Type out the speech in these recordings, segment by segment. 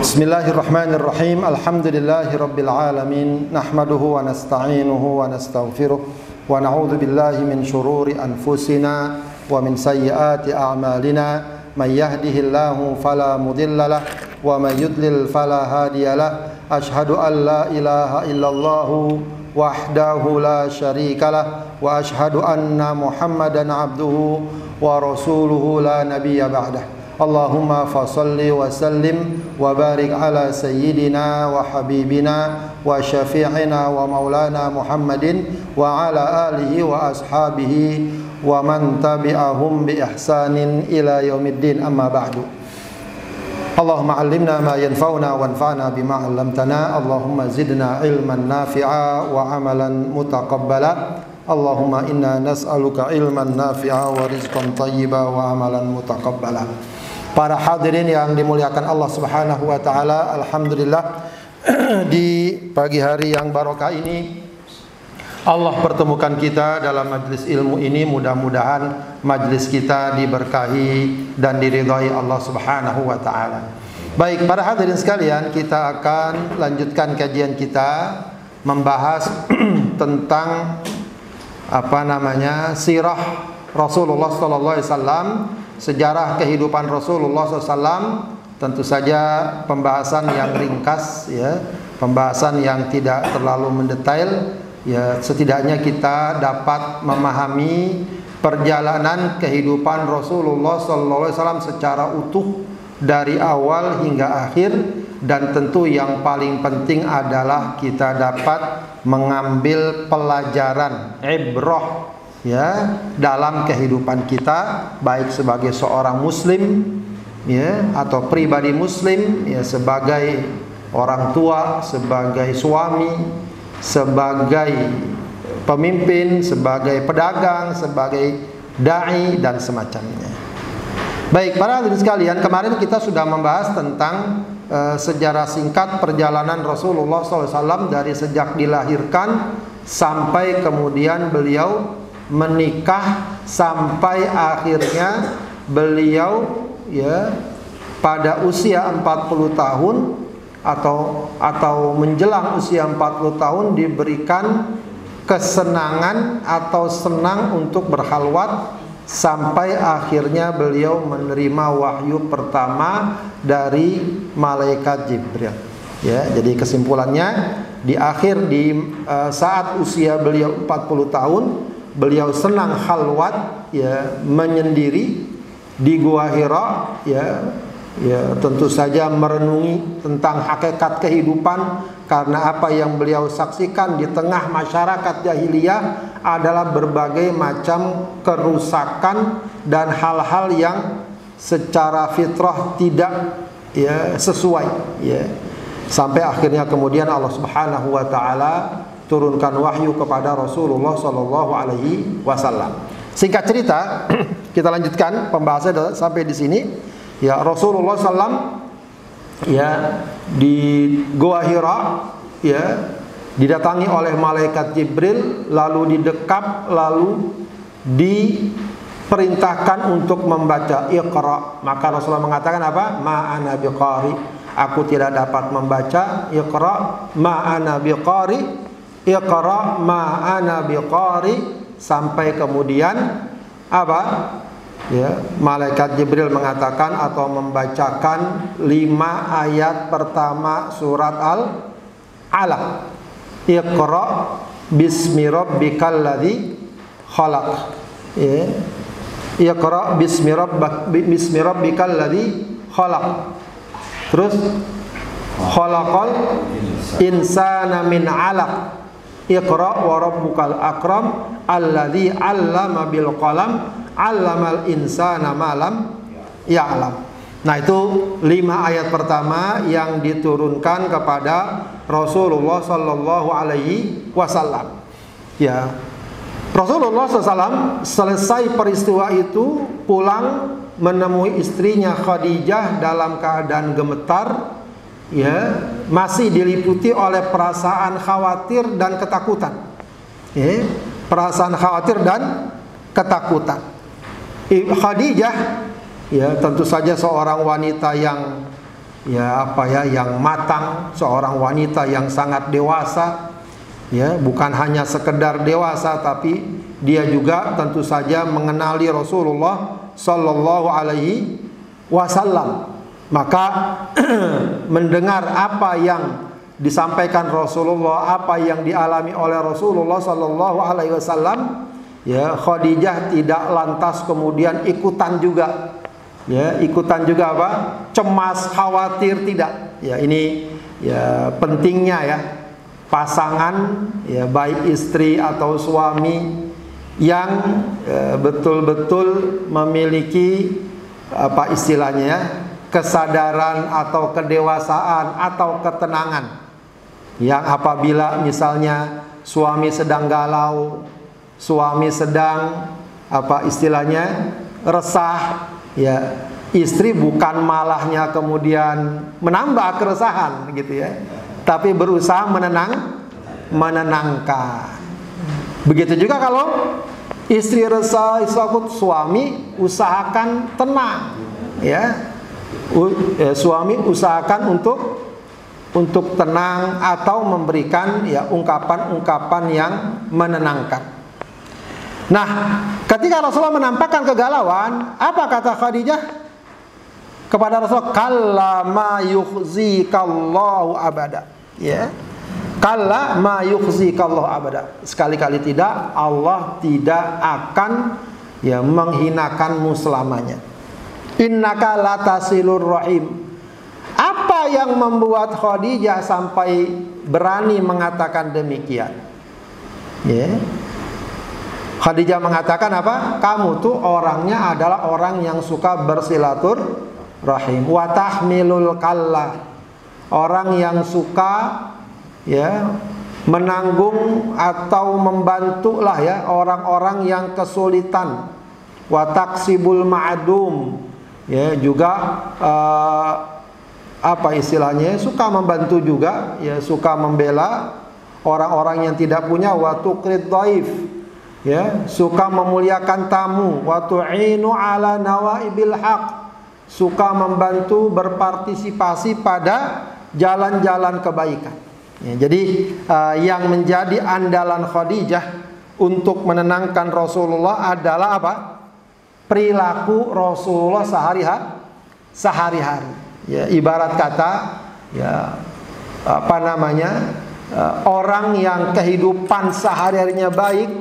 Bismillahirrahmanirrahim. Alhamdulillahirabbil alamin. Nahmaduhu wa nasta'inuhu wa nastaghfiruh wa na'udzu billahi min shururi anfusina wa min sayyiati a'malina. May yahdihillahu fala mudhillalah wa may yudlil fala hadiyalah. Asyhadu an la ilaha illallah wahdahu la syarikalah wa asyhadu anna Muhammadan abduhu wa rasuluhu la nabiyya ba'dah. Allahumma fasalli wa sallim wa barik ala sayyidina wa habibina wa syafi'ina wa maulana Muhammadin wa ala alihi wa ashabihi wa man tabi'ahum bi ihsanin ila yaumiddin, amma ba'du. Allahumma 'allimna ma yanfa'una wanfa'na bima 'allamtana. Allahumma zidna ilman nafi'a wa amalan mutaqabbala. Allahumma inna nas'aluka ilman nafi'a wa rizqan thayyiba wa amalan mutaqabbala. Para hadirin yang dimuliakan Allah Subhanahu wa taala, alhamdulillah di pagi hari yang barokah ini Allah pertemukan kita dalam majlis ilmu ini. Mudah-mudahan majlis kita diberkahi dan diridhai Allah Subhanahu wa taala. Baik, para hadirin sekalian, kita akan lanjutkan kajian kita membahas tentang sirah Rasulullah sallallahu alaihi wasallam, sejarah kehidupan Rasulullah SAW. Tentu saja pembahasan yang ringkas, ya, pembahasan yang tidak terlalu mendetail, ya, setidaknya kita dapat memahami perjalanan kehidupan Rasulullah SAW secara utuh dari awal hingga akhir. Dan tentu yang paling penting adalah kita dapat mengambil pelajaran, ibrah, ya, dalam kehidupan kita, baik sebagai seorang muslim, ya, atau pribadi muslim, ya, sebagai orang tua, sebagai suami, sebagai pemimpin, sebagai pedagang, sebagai dai dan semacamnya. Baik, para hadirin sekalian, kemarin kita sudah membahas tentang sejarah singkat perjalanan Rasulullah SAW dari sejak dilahirkan sampai kemudian beliau menikah, sampai akhirnya beliau, ya, pada usia 40 tahun atau menjelang usia 40 tahun diberikan kesenangan atau senang untuk berkhalwat, sampai akhirnya beliau menerima wahyu pertama dari malaikat Jibril. Ya, jadi kesimpulannya di saat usia beliau 40 tahun beliau senang khalwat, ya, menyendiri di Gua Hira, ya, tentu saja merenungi tentang hakikat kehidupan, karena apa yang beliau saksikan di tengah masyarakat jahiliyah adalah berbagai macam kerusakan dan hal-hal yang secara fitrah tidak, ya, sesuai, ya. Sampai akhirnya kemudian Allah Subhanahu wa taala turunkan wahyu kepada Rasulullah sallallahu alaihi wasallam. Singkat cerita, kita lanjutkan pembahasan sampai di sini. Ya, Rasulullah sallam, ya, di Gua Hira, ya, didatangi oleh malaikat Jibril, lalu didekap, lalu diperintahkan untuk membaca Iqra. Maka Rasulullah mengatakan apa? Ma ana biqari, aku tidak dapat membaca. Iqra ma ana biqari, Iqra ma ana biqari, sampai kemudian apa? Ya, malaikat Jibril mengatakan atau membacakan 5 ayat pertama surat Al-Alaq. Iqra bismi rabbikal ladzi khalaq. Ya. Iqra bismi rabbikal ladzi khalaq. Terus khalaqal insana min 'alaq. Iqra wa rabbukal akram alladzi 'allama bil qalam 'allamal insana ma lam ya'lam. Nah, itu 5 ayat pertama yang diturunkan kepada Rasulullah sallallahu alaihi wasallam. Ya. Rasulullah SAW selesai peristiwa itu pulang menemui istrinya Khadijah dalam keadaan gemetar, ya, masih diliputi oleh perasaan khawatir dan ketakutan. Ya, perasaan khawatir dan ketakutan. Khadijah ya tentu saja seorang wanita yang yang matang, seorang wanita yang sangat dewasa, ya bukan hanya sekedar dewasa tapi dia juga tentu saja mengenali Rasulullah Sallallahu Alaihi Wasallam. Maka mendengar apa yang disampaikan Rasulullah, apa yang dialami oleh Rasulullah Sallallahu Alaihi Wasallam, ya Khadijah tidak lantas kemudian ikutan juga, ya ikutan juga apa? Cemas, khawatir, tidak. Ya ini ya pentingnya ya pasangan, ya baik istri atau suami yang betul-betul memiliki apa istilahnya ya, kesadaran atau kedewasaan atau ketenangan, yang apabila misalnya suami sedang galau, suami sedang apa istilahnya resah, ya istri bukan malahnya kemudian menambah keresahan gitu ya, tapi berusaha menenangkan. Begitu juga kalau istri resah, suami usahakan tenang, ya. Suami usahakan untuk tenang atau memberikan ya ungkapan-ungkapan yang menenangkan. Nah, ketika Rasulullah menampakkan kegalauan, apa kata Khadijah kepada Rasulullah? Kalla ma yukhzikallahu abada. Ya. Kalla ma yukhzikallahu abada. Sekali-kali tidak, Allah tidak akan ya menghinakanmu selamanya. Innaka latasilur rahim. Apa yang membuat Khadijah sampai berani mengatakan demikian? Ya. Khadijah mengatakan apa? Kamu tuh orangnya adalah orang yang suka bersilaturahim. Wa tahmilul kalla. Orang yang suka ya menanggung atau membantulah ya orang-orang yang kesulitan. Wa taksibul ma'dum. Ya juga apa istilahnya, suka membantu juga, ya suka membela orang-orang yang tidak punya. Wa tuqrid dhaif, ya suka memuliakan tamu. Wa tu'inu ala nawaibil haq, suka membantu berpartisipasi pada jalan-jalan kebaikan. Ya, jadi yang menjadi andalan Khadijah untuk menenangkan Rasulullah adalah apa? Perilaku Rasulullah sehari-hari. Ya, ibarat kata ya apa namanya? Orang yang kehidupan sehari-harinya baik,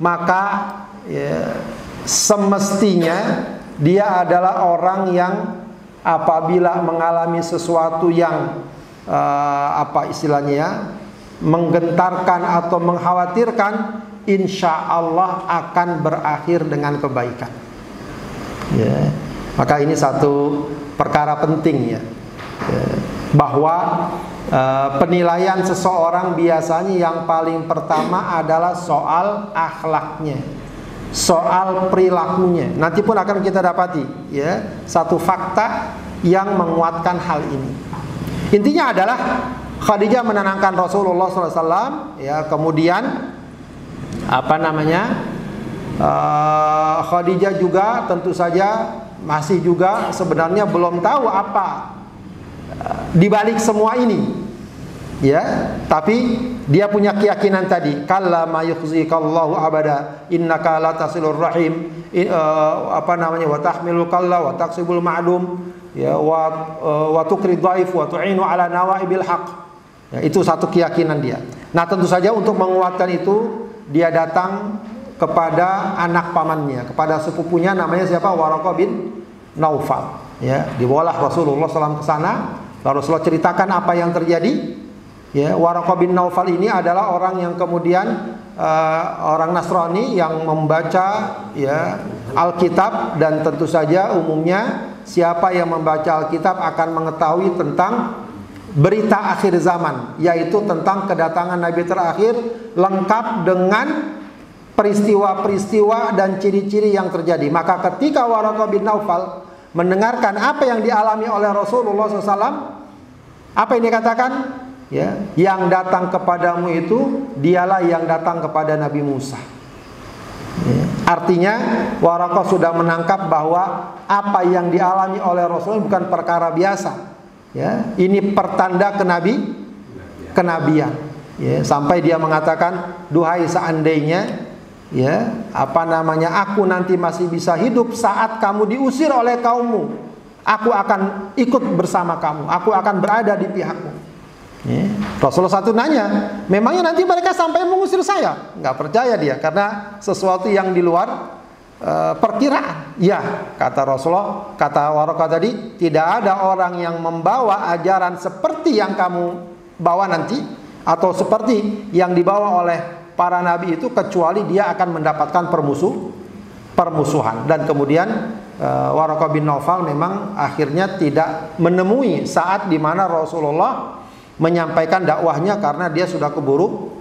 maka ya, semestinya dia adalah orang yang apabila mengalami sesuatu yang apa istilahnya ya, menggentarkan atau mengkhawatirkan, insya Allah akan berakhir dengan kebaikan. Ya, maka ini satu perkara penting ya, bahwa penilaian seseorang biasanya yang paling pertama adalah soal akhlaknya, soal perilakunya. Nanti pun akan kita dapati ya satu fakta yang menguatkan hal ini. Intinya adalah Khadijah menenangkan Rasulullah SAW, ya kemudian apa namanya? Khadijah juga tentu saja masih juga sebenarnya belum tahu apa dibalik semua ini, ya. Tapi dia punya keyakinan tadi, kalla ma yukhzikallahu abada, innaka latasilur rahim, apa namanya, wa tahmilul kalla wa taksibul ma'dum, ya wa tuqrid dhaif wa tu'inu ala nawaibil haq. Ya, itu satu keyakinan dia. Nah, tentu saja untuk menguatkan itu dia datang kepada anak pamannya, kepada sepupunya, namanya siapa? Waraqah bin Naufal. Ya, dibawalah Rasulullah SAW ke sana. Lalu Rasulullah ceritakan apa yang terjadi. Ya, Waraqah bin Naufal ini adalah orang yang kemudian orang Nasrani yang membaca ya Alkitab, dan tentu saja umumnya siapa yang membaca Alkitab akan mengetahui tentang berita akhir zaman, yaitu tentang kedatangan Nabi terakhir lengkap dengan peristiwa-peristiwa dan ciri-ciri yang terjadi. Maka ketika Waraqah bin Naufal mendengarkan apa yang dialami oleh Rasulullah SAW, apa yang dikatakan? Ya, yang datang kepadamu itu dialah yang datang kepada Nabi Musa. Ya. Artinya Waraqah sudah menangkap bahwa apa yang dialami oleh Rasulullah bukan perkara biasa. Ya, ini pertanda kenabian. Ya, sampai dia mengatakan, duhai seandainya, ya, aku nanti masih bisa hidup saat kamu diusir oleh kaummu, aku akan ikut bersama kamu, aku akan berada di pihakmu. Ya. Rasulullah satu nanya, memangnya nanti mereka sampai mengusir saya? Nggak percaya dia, karena sesuatu yang di luar perkiraan. Ya, kata Rasulullah, kata Waraqah tadi, tidak ada orang yang membawa ajaran seperti yang kamu bawa nanti, atau seperti yang dibawa oleh para nabi itu, kecuali dia akan mendapatkan permusuhan. Dan kemudian Waraqah bin Naufal memang akhirnya tidak menemui saat di mana Rasulullah menyampaikan dakwahnya, karena dia sudah keburu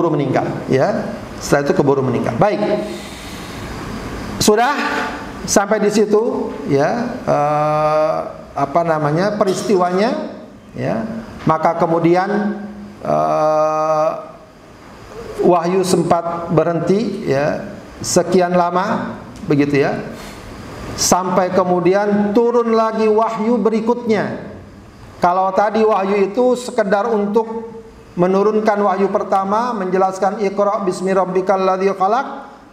meninggal. Ya, setelah itu keburu meninggal. Baik, sudah sampai di situ, ya, peristiwanya, ya. Maka kemudian wahyu sempat berhenti, ya, sekian lama, begitu ya, sampai kemudian turun lagi wahyu berikutnya. Kalau tadi wahyu itu sekedar untuk menurunkan wahyu pertama, menjelaskan Iqra bismi rabbikal ladzi khalaq,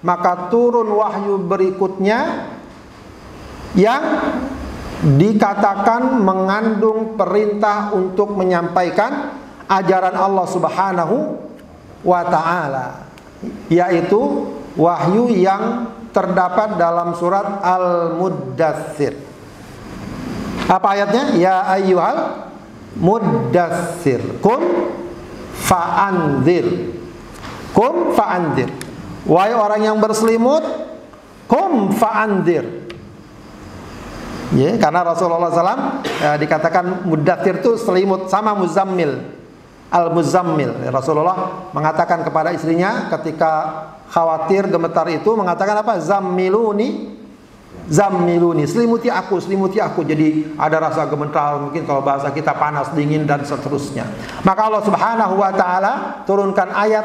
maka turun wahyu berikutnya yang dikatakan mengandung perintah untuk menyampaikan ajaran Allah Subhanahu wa ta'ala, yaitu wahyu yang terdapat dalam surat Al-Muddatsir. Apa ayatnya? Ya ayyuhal muddatsir qum fa'andzir. Qum fa'andzir. Wahai orang yang berselimut, qum fa'andzir. Ya, karena Rasulullah SAW dikatakan muddatsir itu selimut, sama muzammil, al-muzammil. Rasulullah mengatakan kepada istrinya ketika khawatir gemetar itu, mengatakan apa? Zammiluni, selimuti aku. Jadi ada rasa gemetar, mungkin kalau bahasa kita panas, dingin, dan seterusnya. Maka Allah Subhanahu wa ta'ala turunkan ayat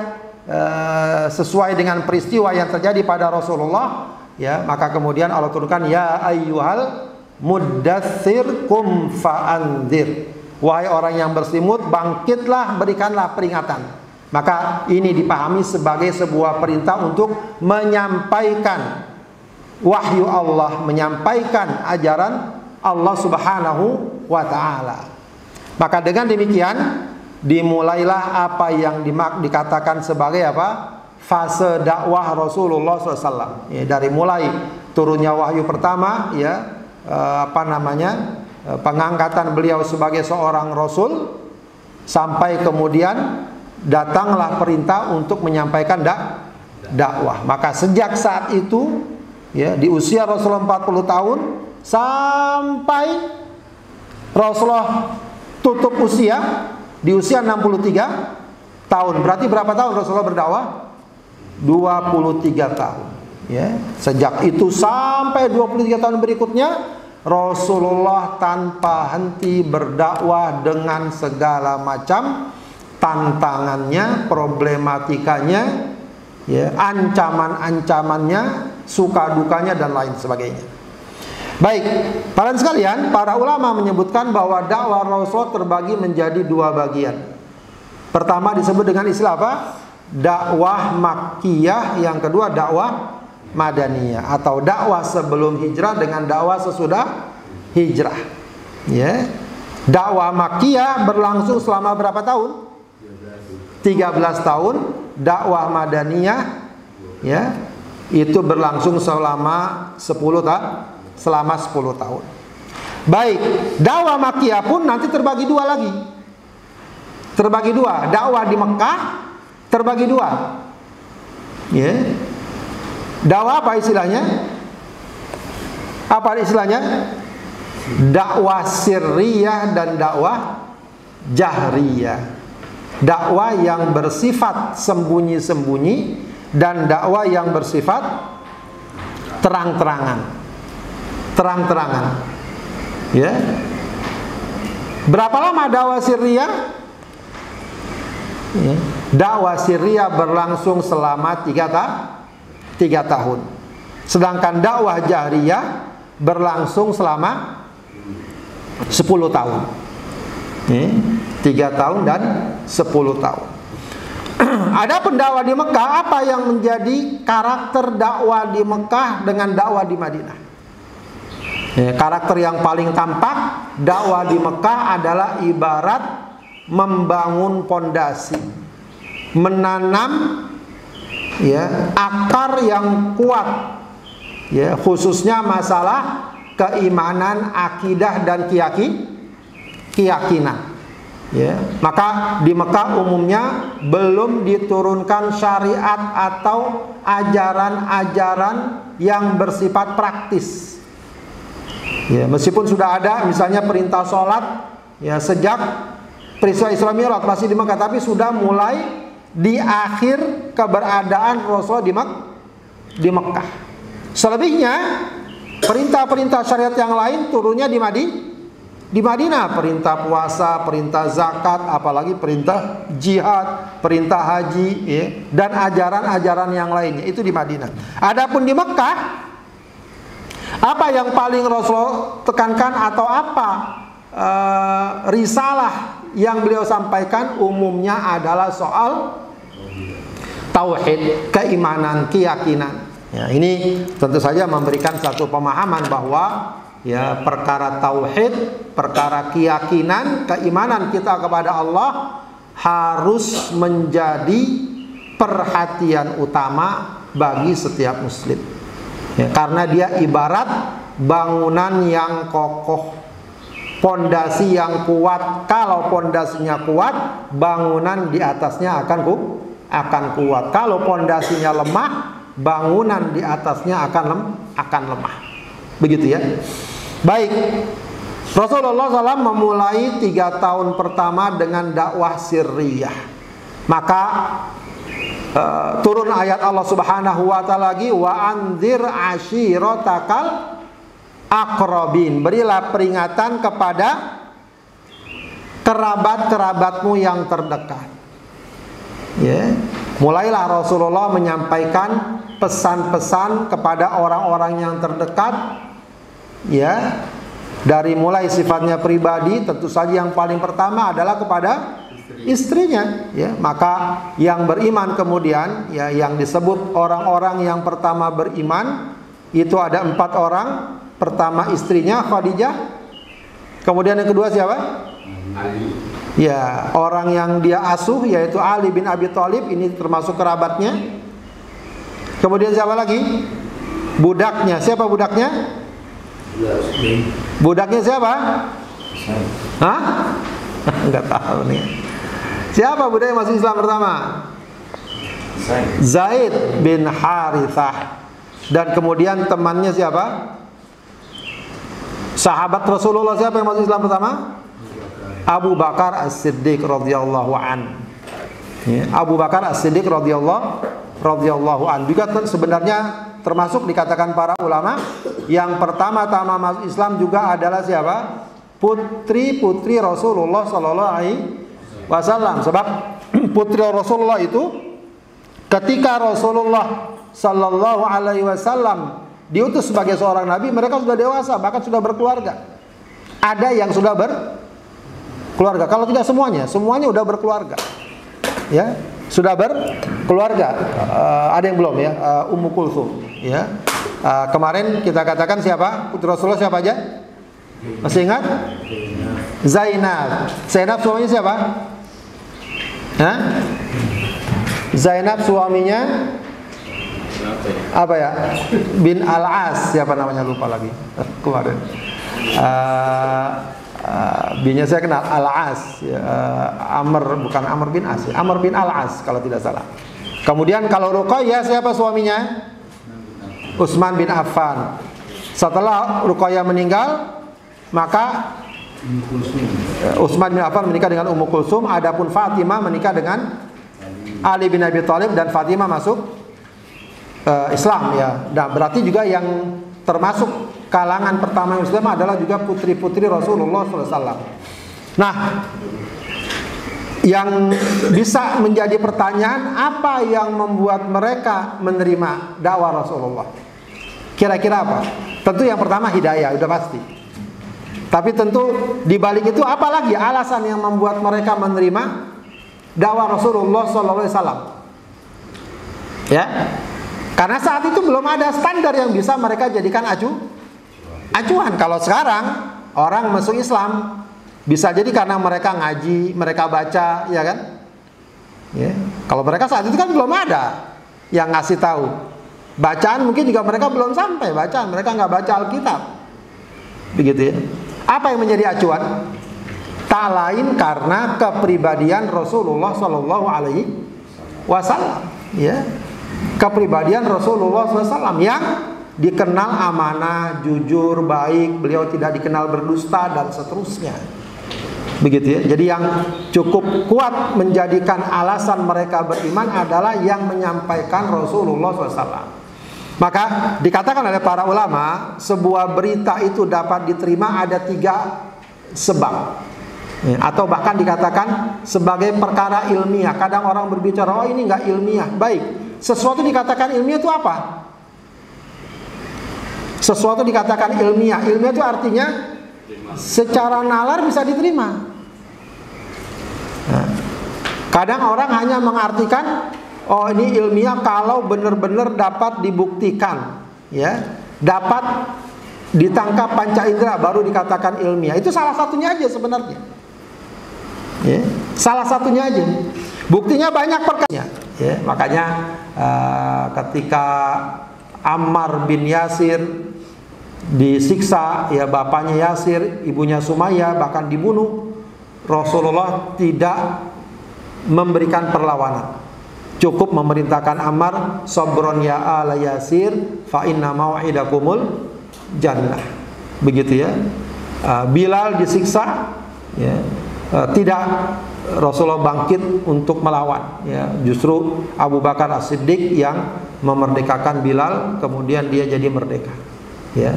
sesuai dengan peristiwa yang terjadi pada Rasulullah, ya. Maka kemudian Allah turunkan, ya ayyuhal muddatsir qum fa'andzir. Wahai orang yang berselimut, bangkitlah, berikanlah peringatan. Maka ini dipahami sebagai sebuah perintah untuk menyampaikan wahyu Allah, menyampaikan ajaran Allah Subhanahu wa ta'ala. Maka dengan demikian dimulailah apa yang dikatakan sebagai apa? Fase dakwah Rasulullah SAW. Ya, dari mulai turunnya wahyu pertama, ya, pengangkatan beliau sebagai seorang rasul, sampai kemudian datanglah perintah untuk menyampaikan dakwah. Maka sejak saat itu, ya, di usia Rasulullah 40 tahun sampai Rasulullah tutup usia di usia 63 tahun. Berarti berapa tahun Rasulullah berdakwah? 23 tahun. Ya, sejak itu sampai 23 tahun berikutnya Rasulullah tanpa henti berdakwah dengan segala macam tantangannya, problematikanya, ya, ancaman-ancamannya, suka dukanya, dan lain sebagainya. Baik, para sekalian, para ulama menyebutkan bahwa dakwah Rasulullah terbagi menjadi dua bagian. Pertama disebut dengan istilah apa? Dakwah Makkiyah, yang kedua dakwah Madaniyah, atau dakwah sebelum hijrah dengan dakwah sesudah hijrah. Ya. Dakwah Makkiyah berlangsung selama berapa tahun? 13 tahun. Dakwah Madaniyah, ya, itu berlangsung selama 10 tahun. Baik, dakwah Makkiyah pun nanti terbagi dua lagi. Terbagi dua. Dakwah di Mekah terbagi dua. Ya. Dakwah apa istilahnya? Apa istilahnya? Dakwah sirriyah dan dakwah jahriyah. Dakwah yang bersifat sembunyi-sembunyi dan dakwah yang bersifat terang-terangan. Terang-terangan. Ya. Berapa lama dakwah sirriyah? Ya. dakwah sirriyah berlangsung selama 3 tahun. Sedangkan dakwah jahriyah berlangsung selama 10 tahun. 3 tahun dan 10 tahun. Adapun dakwah di Mekah, apa yang menjadi karakter dakwah di Mekah dengan dakwah di Madinah? Karakter yang paling tampak dakwah di Mekah adalah ibarat membangun pondasi, menanam akar yang kuat, khususnya masalah keimanan, akidah dan keyakinan. Maka di Mekah umumnya belum diturunkan syariat atau ajaran-ajaran yang bersifat praktis. Meskipun sudah ada misalnya perintah sholat sejak peristiwa Isra Mi'raj masih di Mekah, tapi sudah mulai di akhir keberadaan Rasul di Mekah. Selebihnya perintah-perintah syariat yang lain turunnya di Madinah. Perintah puasa, perintah zakat, apalagi perintah jihad, perintah haji, dan ajaran-ajaran yang lainnya itu di Madinah. Adapun di Mekah, apa yang paling Rasul tekankan atau apa risalah yang beliau sampaikan umumnya adalah soal tauhid, keimanan, keyakinan. Ini tentu saja memberikan satu pemahaman bahwa perkara tauhid, perkara keyakinan, keimanan kita kepada Allah harus menjadi perhatian utama bagi setiap muslim. Karena dia ibarat bangunan yang kokoh, pondasi yang kuat. Kalau pondasinya kuat, bangunan di atasnya akan kuat. Kalau pondasinya lemah, bangunan di atasnya akan lemah. Begitu ya. Baik, Rasulullah SAW memulai 3 tahun pertama dengan dakwah sirriyah. Maka turun ayat Allah Subhanahu wa taala lagi, wa anzir ashiratakal aqrabin. Berilah peringatan kepada kerabat-kerabatmu yang terdekat. Mulailah Rasulullah menyampaikan pesan-pesan kepada orang-orang yang terdekat, dari mulai sifatnya pribadi, tentu saja yang paling pertama adalah kepada istrinya. Maka yang beriman kemudian, yang disebut orang-orang yang pertama beriman itu ada 4 orang. Pertama istrinya Khadijah, kemudian yang kedua siapa? Ali. Orang yang dia asuh yaitu Ali bin Abi Thalib, ini termasuk kerabatnya. Kemudian siapa lagi? Budaknya. Siapa budaknya? Budaknya siapa? Hah? Enggak tahu nih. Siapa budak yang masuk Islam pertama? Zaid bin Harithah. Dan kemudian temannya siapa? Sahabat Rasulullah siapa yang masuk Islam pertama? Abu Bakar As-Siddiq radhiyallahu an. Abu Bakar As-Siddiq radhiyallahu an juga sebenarnya termasuk dikatakan para ulama yang pertama-tama masuk Islam juga adalah siapa? Putri-putri Rasulullah sallallahu alaihi wasallam. Sebab putri Rasulullah itu ketika Rasulullah sallallahu alaihi wasallam diutus sebagai seorang nabi, mereka sudah dewasa, bahkan sudah berkeluarga. Ada yang sudah berkeluarga. Kalau tidak semuanya sudah berkeluarga. Sudah berkeluarga. Ada yang belum Ummu Kulthum. Kemarin kita katakan siapa? Putri Rasulullah siapa aja? Masih ingat? Zainab. Zainab suaminya siapa? Zainab suaminya apa ya? Bin Al-As. Siapa namanya lupa lagi kemarin. Binnya saya kenal Al-As. Bukan Amr bin As, Amr bin Al-As kalau tidak salah. Kemudian kalau Ruqayyah siapa suaminya? Utsman bin Affan. Setelah Ruqayyah meninggal, maka Utsman bin Affan menikah dengan Ummu Kulsum. Adapun Fatimah menikah dengan Ali bin Abi Thalib dan Fatimah masuk Islam Dan berarti juga yang termasuk kalangan pertama Islam adalah juga putri-putri Rasulullah SAW. Nah, yang bisa menjadi pertanyaan, apa yang membuat mereka menerima dakwah Rasulullah? Kira-kira apa? Tentu yang pertama hidayah, udah pasti. Tapi tentu di balik itu apa lagi alasan yang membuat mereka menerima dakwah Rasulullah SAW? Ya, karena saat itu belum ada standar yang bisa mereka jadikan acuan. Kalau sekarang orang masuk Islam bisa jadi karena mereka ngaji, mereka baca, ya kan? Ya. Kalau mereka saat itu kan belum ada yang ngasih tahu. Bacaan mungkin juga mereka belum sampai bacaan, mereka nggak baca Alkitab, begitu ya. Apa yang menjadi acuan? Tak lain karena kepribadian Rasulullah Shallallahu Alaihi Wasallam, ya. Kepribadian Rasulullah SAW yang dikenal amanah, jujur, baik, beliau tidak dikenal berdusta dan seterusnya. Begitu ya. Jadi yang cukup kuat menjadikan alasan mereka beriman adalah yang menyampaikan Rasulullah SAW. Maka dikatakan oleh para ulama, sebuah berita itu dapat diterima ada 3 sebab ya, atau bahkan dikatakan sebagai perkara ilmiah. Kadang orang berbicara, oh ini nggak ilmiah. Baik, sesuatu dikatakan ilmiah itu apa? Sesuatu dikatakan ilmiah. Ilmiah itu artinya secara nalar bisa diterima. Nah, kadang orang hanya mengartikan, oh ini ilmiah kalau benar-benar dapat dibuktikan, ya, dapat ditangkap panca indera baru dikatakan ilmiah. Itu salah satunya aja sebenarnya. Ya, salah satunya aja. Buktinya banyak perkara. Ya, makanya ketika Ammar bin Yasir disiksa, ya bapaknya Yasir, ibunya Sumayyah bahkan dibunuh, Rasulullah tidak memberikan perlawanan. Cukup memerintahkan Ammar, sabron ya ala Yasir, fa inna mau'idakumul jannah. Begitu ya. Bilal disiksa, ya, tidak Rasulullah bangkit untuk melawan, ya. Justru Abu Bakar As-Siddiq yang memerdekakan Bilal, kemudian dia jadi merdeka. Ya,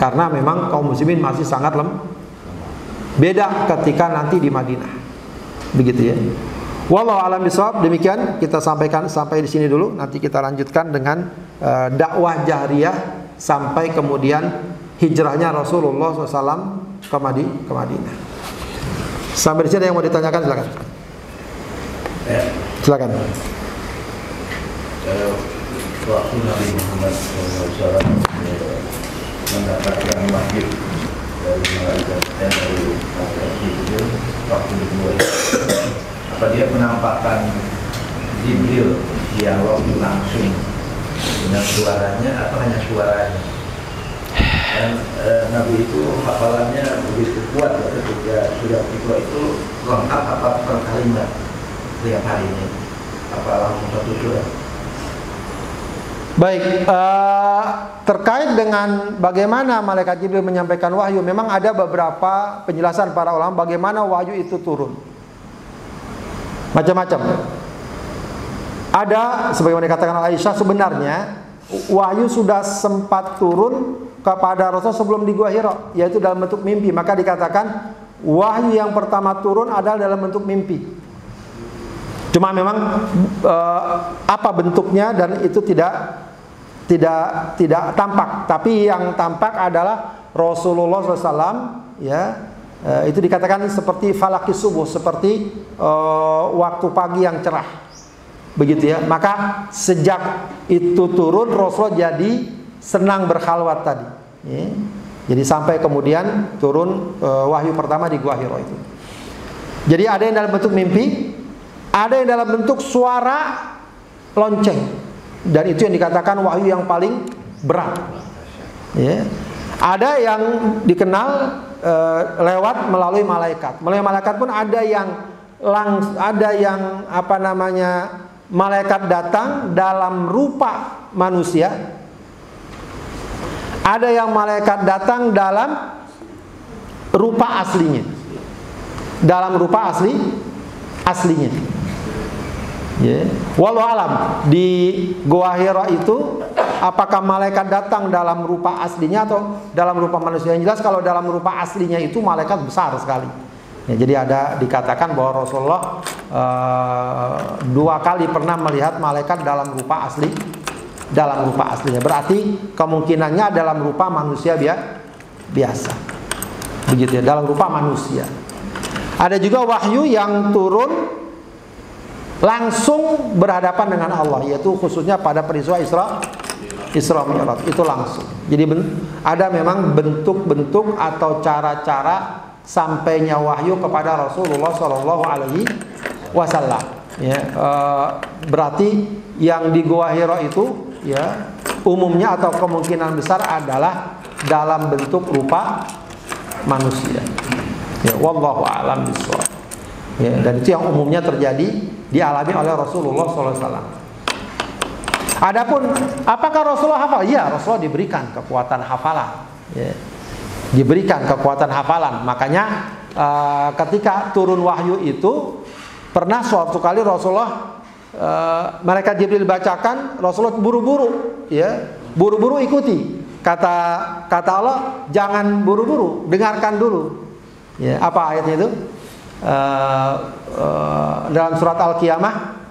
karena memang kaum muslimin masih sangat beda ketika nanti di Madinah. Begitu ya. Wallahu a'lam bishawab. Demikian kita sampaikan sampai di sini dulu. Nanti kita lanjutkan dengan dakwah jahriyah sampai kemudian hijrahnya Rasulullah SAW ke Madinah. Sampai di sini yang mau ditanyakan silakan. Silakan. Waktu Nabi Muhammad SAW mendapatkan wahyu dari malaikat dan dari malaikat Jibril waktu kedua, apa dia menampakkan Jibril dialog langsung dengan suaranya atau hanya suaranya? Dan Nabi itu hafalannya begitu kuat ya, ketika sudah tiba itu lengkap apa per kalimat tiap harinya, apa langsung satu surat? Baik, terkait dengan bagaimana malaikat Jibril menyampaikan wahyu, memang ada beberapa penjelasan para ulama bagaimana wahyu itu turun. Macam-macam. Ada, sebagaimana dikatakan oleh Aisyah, sebenarnya wahyu sudah sempat turun kepada Rasul sebelum di Gua Hira, yaitu dalam bentuk mimpi. Maka dikatakan wahyu yang pertama turun adalah dalam bentuk mimpi. Cuma memang apa bentuknya dan itu tidak tampak. Tapi yang tampak adalah Rasulullah SAW, ya, itu dikatakan seperti falakis subuh, seperti waktu pagi yang cerah, begitu ya. Maka sejak itu turun Rasulullah jadi senang berkhalwat tadi, ya. Jadi sampai kemudian turun wahyu pertama di Gua Hira itu. Jadi ada yang dalam bentuk mimpi, ada yang dalam bentuk suara lonceng, dan itu yang dikatakan wahyu yang paling berat. Ya. Ada yang dikenal lewat melalui malaikat. Melalui malaikat pun ada yang malaikat datang dalam rupa manusia. Ada yang malaikat datang dalam rupa aslinya. Dalam rupa aslinya. Yeah. Wallahu alam, di Gua Hira itu apakah malaikat datang dalam rupa aslinya atau dalam rupa manusia? Yang jelas kalau dalam rupa aslinya itu malaikat besar sekali. Ya, jadi ada dikatakan bahwa Rasulullah 2 kali pernah melihat malaikat dalam rupa asli, dalam rupa aslinya. Berarti kemungkinannya dalam rupa manusia biasa. Begitu ya, dalam rupa manusia. Ada juga wahyu yang turun langsung berhadapan dengan Allah, yaitu khususnya pada peristiwa Isra Mi'raj, itu langsung. Jadi ada memang bentuk-bentuk atau cara-cara sampainya wahyu kepada Rasulullah Shallallahu Alaihi Wasallam. Ya, berarti yang di Gua Hira itu, ya, umumnya atau kemungkinan besar adalah dalam bentuk rupa manusia. Ya, wallahu a'lam bishawab. Ya, dan itu yang umumnya terjadi dialami oleh Rasulullah Shallallahu Alaihi Wasallam. Adapun apakah Rasulullah hafal? Ya, Rasulullah diberikan kekuatan hafalan. Ya. Diberikan kekuatan hafalan. Makanya ketika turun wahyu itu, pernah suatu kali Rasulullah, mereka Jibril bacakan, Rasulullah buru-buru, ya, buru-buru ikuti. Kata Allah, jangan buru-buru, dengarkan dulu. Ya, apa ayatnya itu? Dalam surat Al-Qiyamah,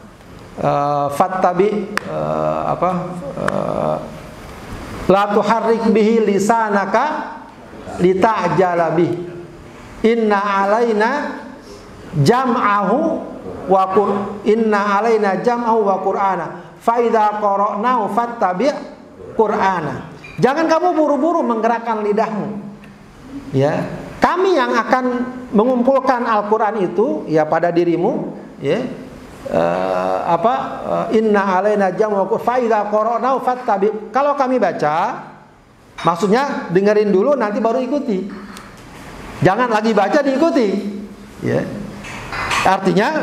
fattabi la tuharrik bihi lisanaka lita'jala bih, inna alaina jam'ahu wa qur'ana fa idza qara'nahu fattabi' qur'ana. Jangan kamu buru-buru menggerakkan lidahmu. Ya, kami yang akan mengumpulkan Al-Qur'an itu, ya, pada dirimu, ya. Inna alaina jam'ahu fa idza qara'nahu fattabi'. Kalau kami baca, maksudnya dengerin dulu, nanti baru ikuti. Jangan lagi baca diikuti. Ya. Artinya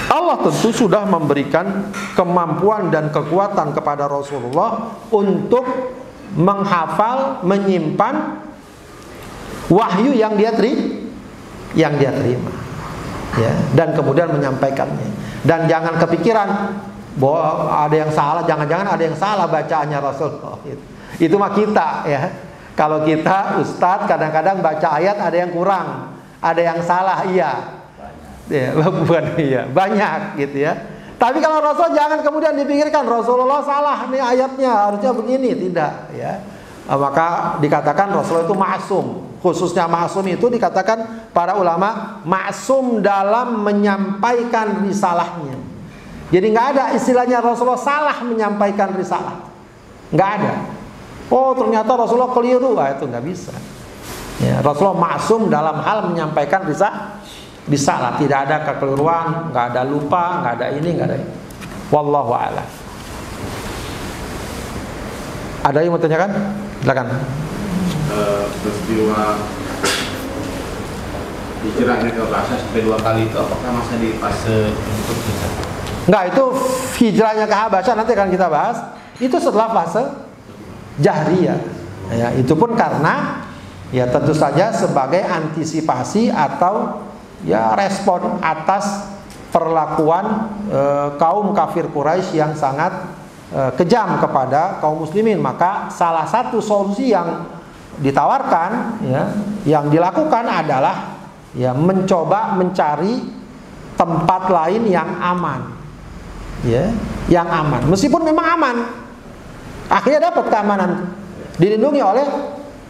Allah tentu sudah memberikan kemampuan dan kekuatan kepada Rasulullah untuk menghafal, menyimpan wahyu yang dia terima. Ya, dan kemudian menyampaikannya. Dan jangan kepikiran bahwa ada yang salah, jangan-jangan ada yang salah bacaannya Rasulullah. Itu mah kita, ya. Kalau kita ustadz kadang-kadang baca ayat ada yang kurang, ada yang salah, iya. Ya, bukan iya, banyak gitu ya. Tapi kalau Rasul jangan kemudian dipikirkan Rasulullah salah nih ayatnya, harusnya begini, tidak, ya. Maka dikatakan Rasulullah itu ma'sum. Khususnya ma'sum itu dikatakan para ulama ma'sum dalam menyampaikan risalahnya. Jadi nggak ada istilahnya Rasulullah salah menyampaikan risalah, nggak ada. Oh, ternyata Rasulullah keliru, itu nggak bisa. Ya, Rasulullah ma'sum dalam hal menyampaikan risalah, tidak ada kekeliruan, nggak ada lupa, nggak ada ini, nggak ada ini. Wallahu a'lam. Ada yang mau tanyakan? Silakan. Peristiwa hijrahnya ke Habasah sampai 2 kali itu apakah masih di fase untuk hijrah? Enggak, itu hijrahnya ke Habasyah nanti akan kita bahas. Itu setelah fase jahriyah. Ya, itu pun karena, ya, tentu saja sebagai antisipasi atau, ya, respon atas perlakuan kaum kafir Quraisy yang sangat kejam kepada kaum muslimin. Maka salah satu solusi yang ditawarkan, ya, yang dilakukan adalah, ya, mencoba mencari tempat lain yang aman, ya, yang aman. Meskipun memang aman, akhirnya dapat keamanan, dilindungi oleh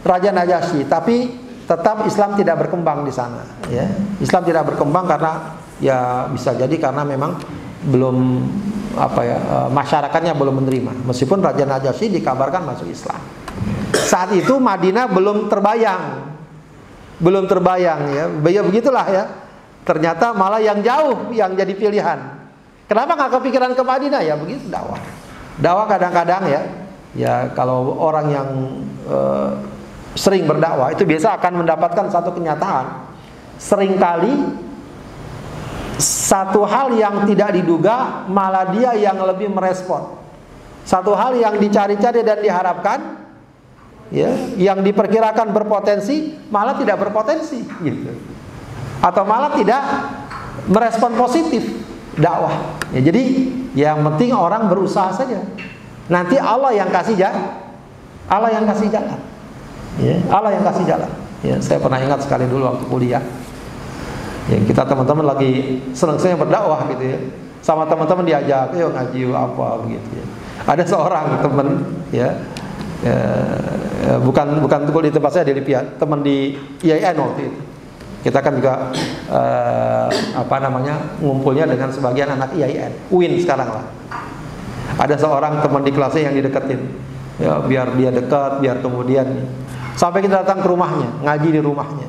Raja Najasyi, tapi tetap Islam tidak berkembang di sana. Ya, Islam tidak berkembang karena, ya, bisa jadi karena memang belum masyarakatnya belum menerima. Meskipun Raja Najasyi dikabarkan masuk Islam. Saat itu Madinah belum terbayang, ya. Begitulah, ya. Ternyata malah yang jauh yang jadi pilihan. Kenapa nggak kepikiran ke Madinah? Ya begitu dakwah. Dakwah kadang-kadang, ya kalau orang yang sering berdakwah itu biasa akan mendapatkan satu kenyataan. Seringkali satu hal yang tidak diduga malah dia yang lebih merespon. Satu hal yang dicari-cari dan diharapkan, ya, yang diperkirakan berpotensi malah tidak berpotensi, gitu. Atau malah tidak merespon positif dakwah. Ya, jadi yang penting orang berusaha saja. Nanti Allah yang kasih jalan. Allah yang kasih jalan. Ya, Allah yang kasih jalan. Ya, saya pernah ingat sekali dulu waktu kuliah. Ya, kita teman-teman lagi senang-senang berdakwah gitu ya. Sama teman-teman diajak, yuk ngaji apa begitu ya. Ada seorang teman ya, bukan di tempat saya di Lipia, teman di IAIN waktu itu. Kita kan juga ngumpulnya dengan sebagian anak IAIN, UIN sekarang lah. Ada seorang teman di kelasnya yang dideketin, ya biar dia dekat, biar kemudian sampai kita datang ke rumahnya, ngaji di rumahnya.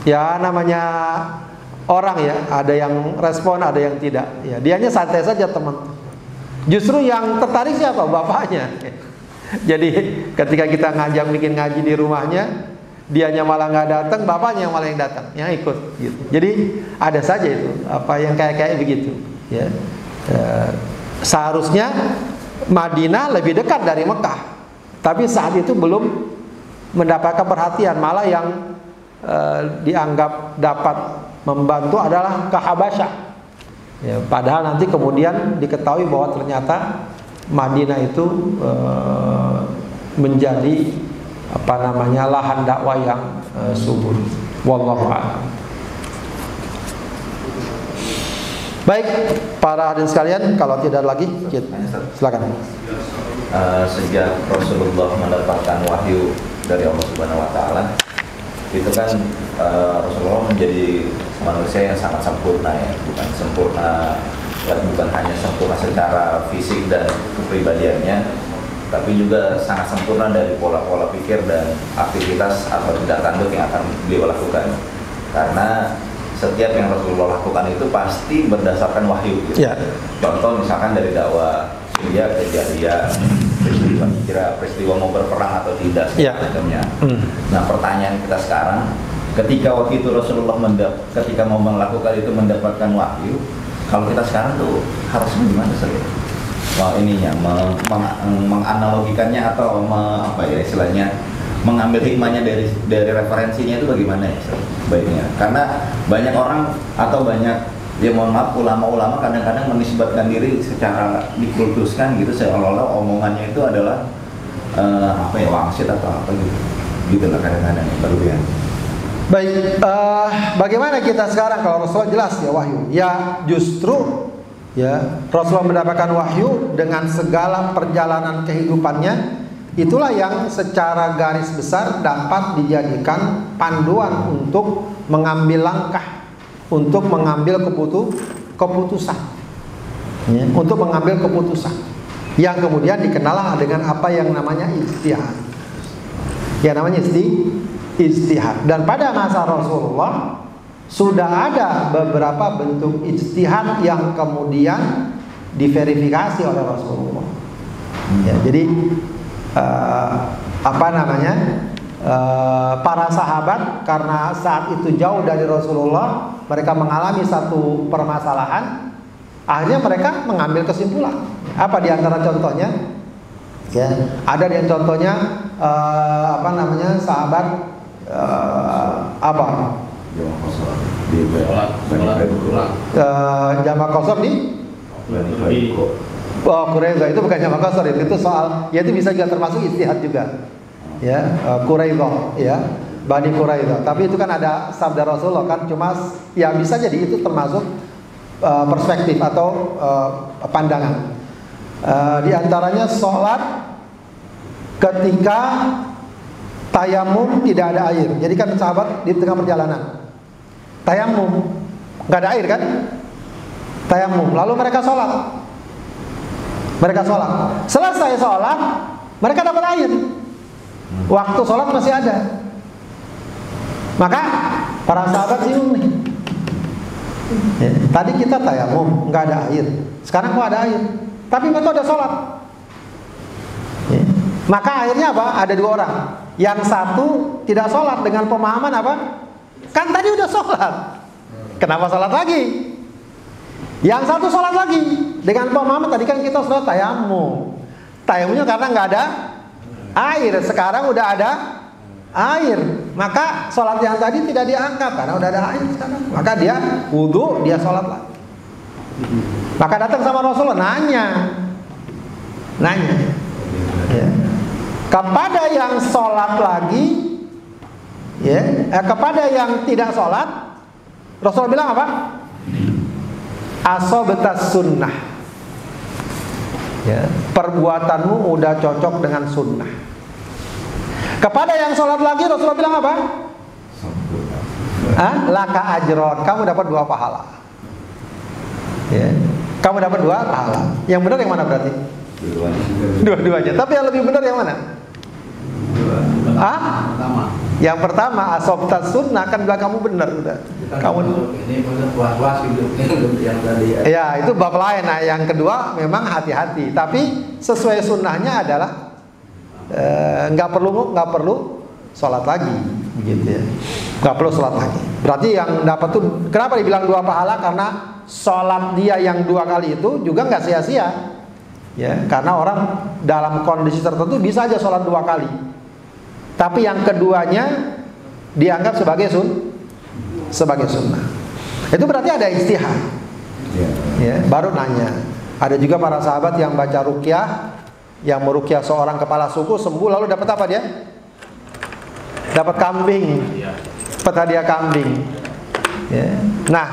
Ya namanya orang ya, ada yang respon, ada yang tidak. Ya dianya santai saja teman. Justru yang tertarik siapa? Bapaknya. Jadi ketika kita ngajak bikin ngaji di rumahnya, dianya malah nggak datang, bapaknya yang malah yang datang, yang ikut gitu. Jadi ada saja itu apa yang kayak begitu ya. Seharusnya Madinah lebih dekat dari Mekah, tapi saat itu belum mendapatkan perhatian, malah yang dianggap dapat membantu adalah ke Habasyah ya, padahal nanti kemudian diketahui bahwa ternyata Madinah itu menjadi lahan dakwah yang subur. Wallahu a'lam. Baik, para hadirin sekalian, kalau tidak lagi, silakan. Sejak Rasulullah mendapatkan wahyu dari Allah Subhanahu Wa Taala, itu kan Rasulullah menjadi manusia yang sangat sempurna ya, bukan hanya sempurna secara fisik dan kepribadiannya, tapi juga sangat sempurna dari pola-pola pikir dan aktivitas atau tindak tanduk yang akan beliau lakukan. Karena setiap yang Rasulullah lakukan itu pasti berdasarkan wahyu gitu. Yeah. Contoh misalkan dari dakwah dia kejadian peristiwa hijrah, peristiwa mau berperang atau tidak semacamnya. Nah pertanyaan kita sekarang, ketika waktu itu Rasulullah ketika mau melakukan itu mendapatkan wahyu, kalau kita sekarang tuh harusnya gimana sih? Menganalogikannya atau istilahnya mengambil hikmahnya dari referensinya itu bagaimana ya baiknya? Karena banyak orang atau banyak mohon maaf ulama-ulama kadang-kadang menisbatkan diri secara dikultuskan gitu, seolah-olah omongannya itu adalah wangsit atau apa gitu lah kadang-kadang berlebihan. Baik, bagaimana kita sekarang kalau Rasulullah jelas ya wahyu? Ya justru ya Rasulullah mendapatkan wahyu dengan segala perjalanan kehidupannya, itulah yang secara garis besar dapat dijadikan panduan untuk mengambil langkah, untuk mengambil keputusan ya, untuk mengambil keputusan yang kemudian dikenal dengan apa yang namanya ijtihad. Yang namanya ijtihad. Dan pada masa Rasulullah sudah ada beberapa bentuk ijtihad yang kemudian diverifikasi oleh Rasulullah. Ya, jadi para sahabat karena saat itu jauh dari Rasulullah, mereka mengalami satu permasalahan, akhirnya mereka mengambil kesimpulan. Apa di antara contohnya? Ya, ada yang contohnya sahabat jamak kosor di Quraidah, itu bukan jamak kosor, itu soal, ya itu bisa juga termasuk ijtihad juga. Ya, Quraidah ya, Bani Quraidah. Tapi itu kan ada sabda Rasulullah kan, cuma ya bisa jadi itu termasuk perspektif atau pandangan. Di antaranya sholat ketika tayamum tidak ada air. Jadi kan sahabat di tengah perjalanan tayamum, nggak ada air kan, tayamum, lalu mereka sholat. Selesai sholat, mereka dapat air. Waktu sholat masih ada. Maka para sahabat bingung nih. Ya, tadi kita tayamum, nggak ada air. Sekarang kok ada air? Tapi mereka udah sholat. Ya. Maka akhirnya apa? Ada dua orang. Yang satu tidak sholat dengan pemahaman apa? Kan tadi udah sholat. Kenapa sholat lagi? Yang satu sholat lagi dengan pemahaman tadi kan kita sholat tayamum. Tayamumnya karena nggak ada air, sekarang udah ada air, maka sholat yang tadi tidak diangkat karena udah ada air sekarang. Maka dia wudhu, dia sholat lagi. Maka datang sama Rasulullah nanya ya, kepada yang sholat lagi ya, kepada yang tidak sholat Rasulullah bilang apa? Asobetas sunnah. Ya, perbuatanmu udah cocok dengan sunnah. Kepada yang sholat lagi Rasulullah bilang apa? Laka ajron, kamu dapat 2 pahala. Ya, kamu dapat 2 pahala. Yang benar yang mana berarti? Dua-duanya. Tapi yang lebih benar yang mana? Yang pertama asobtas sunnah, kan bilang kamu benar udah. Kamu ini puas-puas gitu yang tadi. Ya, itu bab lain. Nah, yang kedua memang hati-hati. Tapi sesuai sunnahnya adalah nggak perlu sholat lagi, begitu ya. Nggak perlu sholat lagi. Berarti yang dapat tuh, kenapa dibilang 2 pahala? Karena sholat dia yang 2 kali itu juga nggak sia-sia. Ya, karena orang dalam kondisi tertentu bisa aja sholat 2 kali. Tapi yang keduanya dianggap sebagai sunnah. Itu berarti ada ijtihad. Ya, baru nanya. Ada juga para sahabat yang baca ruqyah, yang meruqyah seorang kepala suku sembuh, lalu dapat apa dia? Dapat kambing. Dapat hadiah kambing. Ya. Nah,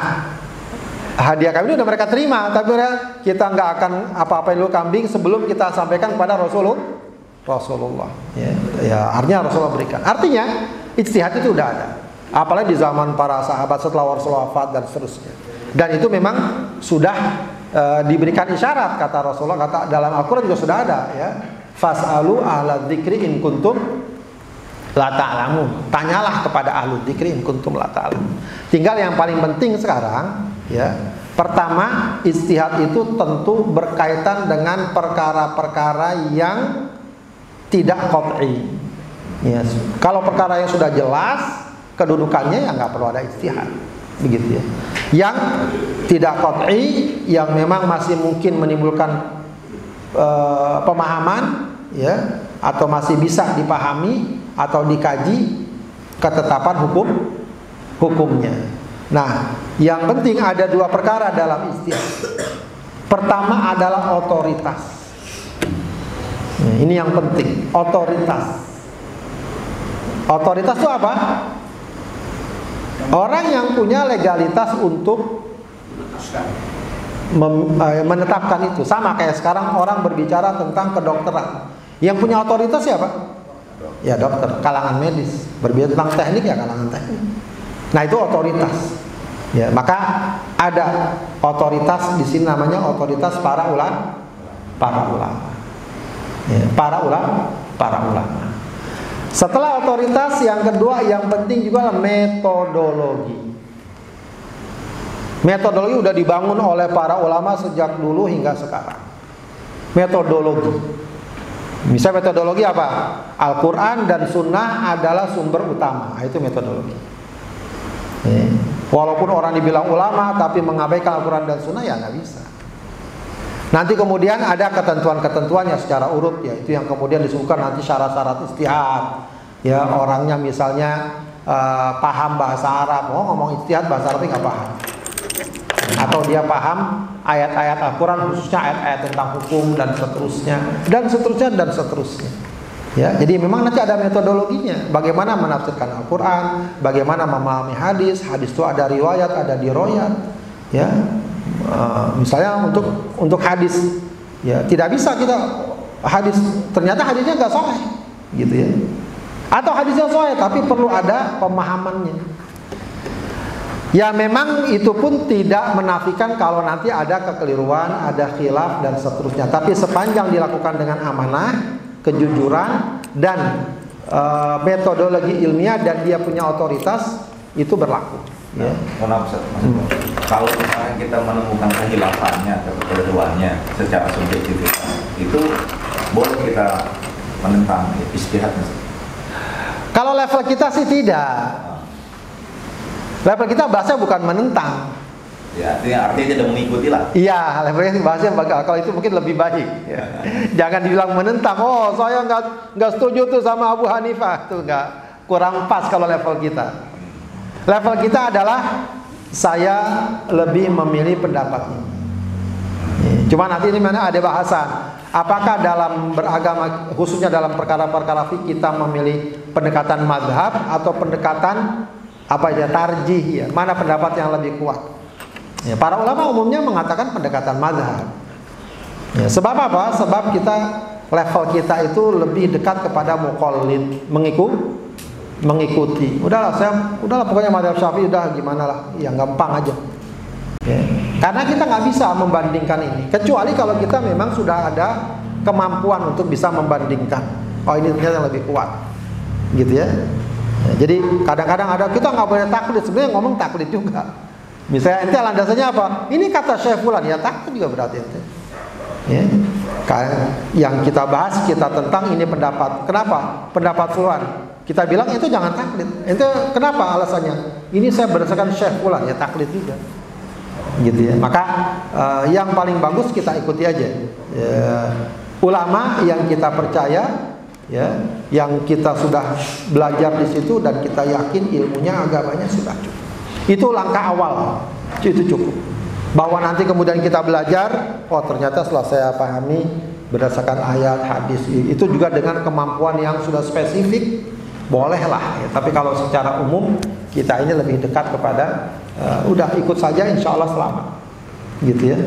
hadiah kambing udah mereka terima, tapi kita nggak akan apa-apain dulu kambing sebelum kita sampaikan kepada Rasulullah. Ya, artinya Rasulullah berikan. Artinya ijtihad itu udah ada. Apalagi di zaman para sahabat setelah Rasulullah wafat dan seterusnya. Dan itu memang sudah diberikan isyarat, kata Rasulullah, kata dalam Al-Quran juga sudah ada ya. Fas'alu ahla dzikri in kuntum la ta'lamun. Tanyalah kepada ahlu dzikri in kuntum la ta'lamun. Tinggal yang paling penting sekarang ya. Pertama, ijtihad itu tentu berkaitan dengan perkara-perkara yang tidak qat'i. Ya, kalau perkara yang sudah jelas kedudukannya ya nggak perlu ada ijtihad, begitu ya. Yang tidak qat'i, yang memang masih mungkin menimbulkan pemahaman, ya, atau masih bisa dipahami atau dikaji ketetapan hukumnya. Nah, yang penting ada 2 perkara dalam ijtihad. Pertama adalah otoritas. Ini yang penting, otoritas. Otoritas itu apa? Orang yang punya legalitas untuk menetapkan itu. Sama kayak sekarang orang berbicara tentang kedokteran. Yang punya otoritas siapa? Ya dokter, kalangan medis. Berbicara tentang teknik ya kalangan teknik. Nah, itu otoritas. Ya, maka ada otoritas di sini namanya otoritas para ulama. Ya, para ulama. Setelah otoritas, yang kedua yang penting juga metodologi. Metodologi udah dibangun oleh para ulama sejak dulu hingga sekarang. Metodologi. Misalnya metodologi apa? Al-Quran dan Sunnah adalah sumber utama. Itu metodologi. Walaupun orang dibilang ulama tapi mengabaikan Al-Quran dan Sunnah ya nggak bisa. Nanti kemudian ada ketentuan-ketentuannya secara urut, ya itu yang kemudian disebutkan nanti syarat-syarat ijtihad. Ya, orangnya misalnya paham bahasa Arab, ngomong ijtihad bahasa Arabnya nggak paham. Atau dia paham ayat-ayat Al-Quran, khususnya ayat-ayat tentang hukum dan seterusnya. Ya, jadi memang nanti ada metodologinya. Bagaimana menafsirkan Al-Quran, bagaimana memahami hadis. Hadis itu ada riwayat, ada diroyat. Ya, misalnya untuk hadis, ya tidak bisa kita hadis ternyata hadisnya nggak sahih, gitu ya. Atau hadisnya sahih tapi perlu ada pemahamannya. Ya memang itu pun tidak menafikan kalau nanti ada kekeliruan, ada khilaf dan seterusnya. Tapi sepanjang dilakukan dengan amanah, kejujuran dan metodologi ilmiah dan dia punya otoritas, itu berlaku. Ya. Kalau misalnya kita menemukan kehilafannya atau kekeliruannya secara subjektif, itu boleh kita menentang ijtihadnya. Kalau level kita sih tidak. Level kita bahasanya bukan menentang. Ya, artinya tidak mengikuti lah. Iya, levelnya bahasanya kalau itu mungkin lebih baik. Ya. Jangan dibilang menentang. Oh, saya nggak setuju tuh sama Abu Hanifah, tuh nggak, kurang pas kalau level kita. Level kita adalah saya lebih memilih pendapat ini. Cuma nanti ini mana ada bahasan. Apakah dalam beragama, khususnya dalam perkara-perkara fikih, kita memilih pendekatan mazhab atau pendekatan tarjih ya, mana pendapat yang lebih kuat. Ya, para ulama umumnya mengatakan pendekatan mazhab. Ya, sebab apa? Sebab level kita itu lebih dekat kepada muqallid, mengikuti. Udahlah pokoknya mazhab Syafi'i udah gimana lah, yang gampang aja. Ya. Karena kita nggak bisa membandingkan ini, kecuali kalau kita memang sudah ada kemampuan untuk bisa membandingkan. Oh ini ternyata yang lebih kuat, gitu ya. Ya, jadi kadang-kadang ada kita nggak boleh taklid, sebenarnya ngomong taklid juga. Misalnya ente landasannya apa? Ini kata Syekh Fulan, ya taklid juga berarti ente. Ya. Yang kita bahas kita tentang ini pendapat. Kenapa? Pendapat Fulan. Kita bilang itu jangan taklid. Ente kenapa alasannya? Ini saya berdasarkan Syekh Fulan, ya taklid juga. Gitu ya. Maka yang paling bagus kita ikuti aja. Ya, ulama yang kita percaya, ya, yang kita sudah belajar di situ dan kita yakin ilmunya agamanya sudah cukup. Itu langkah awal. Itu cukup. Bahwa nanti kemudian kita belajar, oh ternyata setelah saya pahami berdasarkan ayat, hadis, itu juga dengan kemampuan yang sudah spesifik, bolehlah. Ya. Tapi kalau secara umum kita ini lebih dekat kepada udah ikut saja, insya Allah selamat, gitu ya.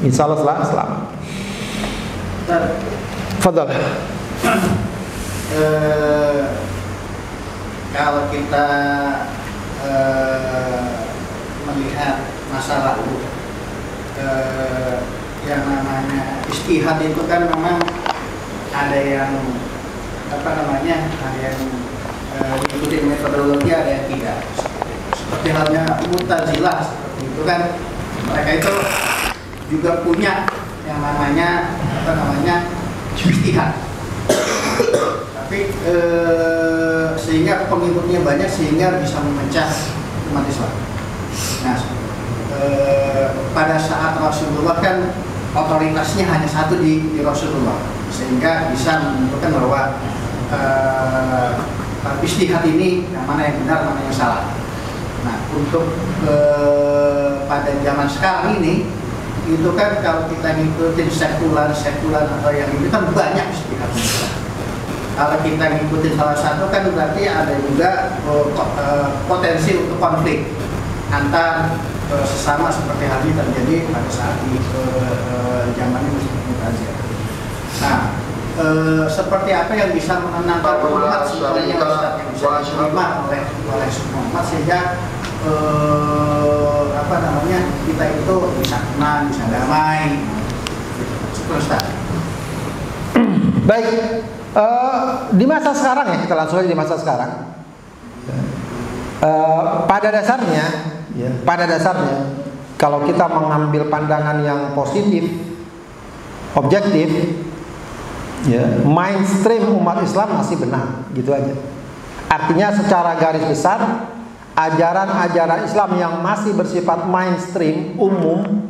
Insya Allah selamat. Fadal. Kalau kita melihat masa lalu, yang namanya ijtihad itu kan memang ada yang ada yang diikuti metodologi, ada yang tidak. Seperti halnya Mu'tazilah seperti itu kan, mereka itu juga punya yang namanya ijtihad. Tapi sehingga pengikutnya banyak, sehingga bisa memecah umat Islam. Nah, pada saat Rasulullah kan otoritasnya hanya satu di Rasulullah, sehingga bisa menentukan bahwa ijtihad ini yang mana yang benar, mana yang salah. Nah, untuk pada zaman sekarang ini, itu kan kalau kita ngikutin sekular atau yang ini kan banyak ijtihad. Kalau kita ngikutin salah satu kan berarti ada juga potensi untuk konflik antar sesama, seperti hal ini terjadi pada saat di zaman Mu'tazilah. Nah, seperti apa yang bisa menenangkan umat sebenarnya, yang bisa diterima oleh semua umat, sehingga kita itu bisa tenang, bisa damai. Ustaz. Baik, di masa sekarang ya, kita langsung aja di masa sekarang. Pada dasarnya, kalau kita mengambil pandangan yang positif, objektif, ya, mainstream umat Islam masih benar, gitu aja. Artinya secara garis besar, ajaran-ajaran Islam yang masih bersifat mainstream, umum,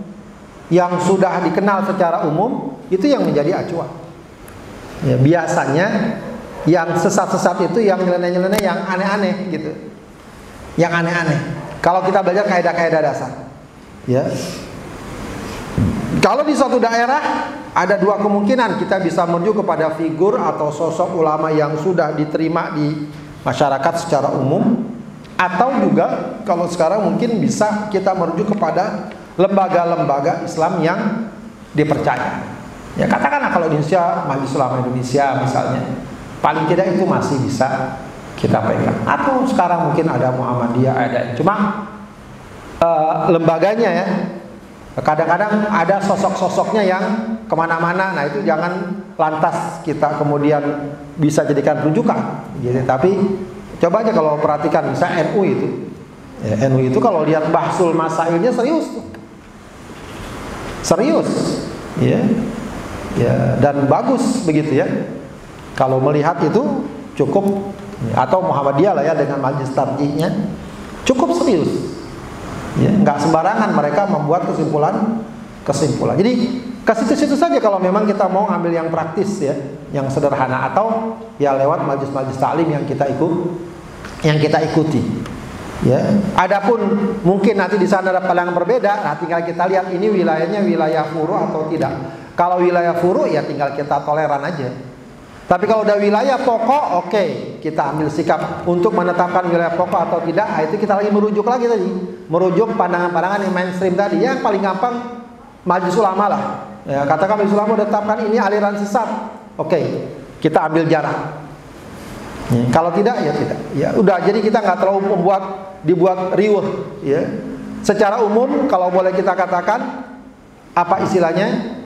yang sudah dikenal secara umum, itu yang menjadi acuan. Ya, biasanya yang sesat-sesat itu yang nyeleneh-nyeleneh, yang aneh-aneh gitu. Yang aneh-aneh. Kalau kita belajar kaidah-kaidah dasar, ya. Kalau di suatu daerah ada dua kemungkinan, kita bisa menuju kepada figur atau sosok ulama yang sudah diterima di masyarakat secara umum, atau juga kalau sekarang mungkin bisa kita merujuk kepada lembaga-lembaga Islam yang dipercaya. Ya katakanlah kalau di Indonesia, Majelis Ulama Indonesia misalnya, paling tidak itu masih bisa kita pegang. Atau sekarang mungkin ada Muhammadiyah, ada. Cuma lembaganya ya, kadang-kadang ada sosok-sosoknya yang kemana-mana. Nah itu jangan lantas kita kemudian bisa jadikan rujukan. Gitu. Tapi coba aja kalau perhatikan, misalnya NU itu, ya, NU itu kalau lihat bahsul masailnya serius, ya. Ya, dan bagus begitu ya. Kalau melihat itu cukup, atau Muhammadiyah lah ya dengan majelis tarjihnya cukup serius. Ya, nggak sembarangan mereka membuat kesimpulan. Jadi ke situ-situ saja kalau memang kita mau ngambil yang praktis ya, yang sederhana, atau ya lewat majelis-majelis taklim yang kita ikuti. Ya, adapun mungkin nanti di sana ada pandangan berbeda, nah tinggal kita lihat ini wilayahnya wilayah furu atau tidak. Kalau wilayah furu ya tinggal kita toleran aja. Tapi kalau udah wilayah pokok, oke, kita ambil sikap untuk menetapkan wilayah pokok atau tidak. Itu kita lagi merujuk lagi tadi, merujuk pandangan-pandangan yang mainstream tadi. Yang paling gampang Majelis Ulama lah. Ya, katakan Majelis Ulama menetapkan ini aliran sesat, oke, kita ambil jarak. Kalau tidak, ya tidak. Ya udah, jadi kita nggak terlalu dibuat riuh. Ya, secara umum kalau boleh kita katakan apa istilahnya?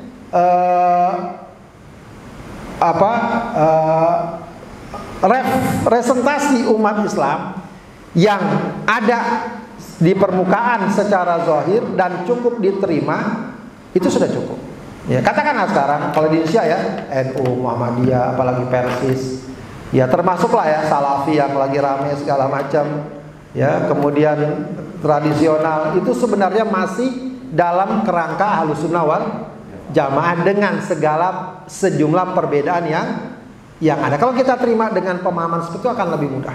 Representasi umat Islam yang ada di permukaan secara zahir dan cukup diterima itu sudah cukup. Ya, katakanlah sekarang kalau di Indonesia ya NU, Muhammadiyah, apalagi Persis, ya termasuklah ya Salafi yang lagi rame segala macam, ya kemudian tradisional itu sebenarnya masih dalam kerangka Ahlussunnah wal Jamaah dengan segala sejumlah perbedaan yang ada. Kalau kita terima dengan pemahaman seperti itu akan lebih mudah.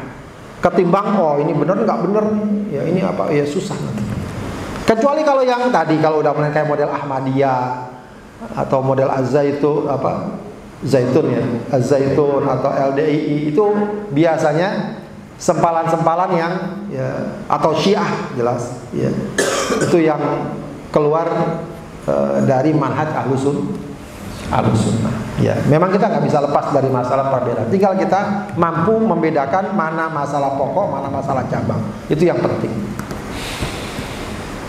Ketimbang ini benar nggak benar, ya ini apa ya susah nanti. Kecuali kalau yang tadi kalau udah mulai kayak model Ahmadiyah atau model Az-Zaitun Zaitun ya, Az-Zaitun atau LDII itu biasanya sempalan-sempalan yang ya, atau Syiah jelas ya. Itu yang keluar dari manhaj Ahlussunnah. Ya, memang kita nggak bisa lepas dari masalah perbedaan. Tinggal kita mampu membedakan mana masalah pokok, mana masalah cabang. Itu yang penting.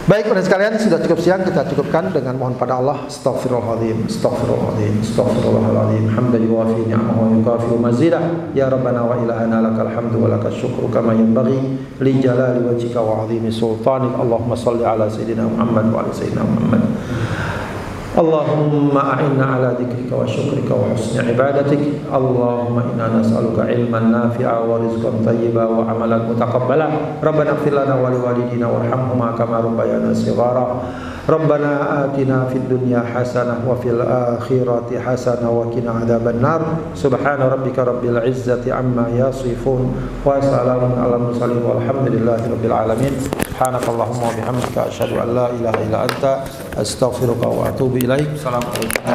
Baik, para sekalian, sudah cukup siang, kita cukupkan dengan mohon pada Allah. Astaghfirullahaladzim, astaghfirullahaladzim, astaghfirullahaladzim. Hamdan yuwafi ni'amahu wa yukafi'u mazidah. Ya Rabbana wa ilahana lakal hamdu wa lakal syukru kama yanbaghi li jalali wajhika wa 'azimi sultanik. Allahumma shalli ala sayyidina Muhammad wa ala sayyidina Muhammad. Allahumma a'inna ala dzikrika wa syukrika wa husni ibadatik. Allahumma inna nas'aluka ilman nafi'a wa rizqan thayyiba wa amalan mutaqabbala. Rabbana ighfir lana wa liwalidina warhamhuma kama rabbayana shighara. Rabbana atina fid dunya hasanah wa fil akhirati hasanah wa qina adzabannar. Subhana rabbika rabbil izzati amma yasifun wa salamun alal mursalin walhamdulillahi rabbil alamin. Subhanakallahumma wa bihamdika asyhadu an la ilaha illa anta astaghfiruka wa atubu ilaik. Assalamualaikum.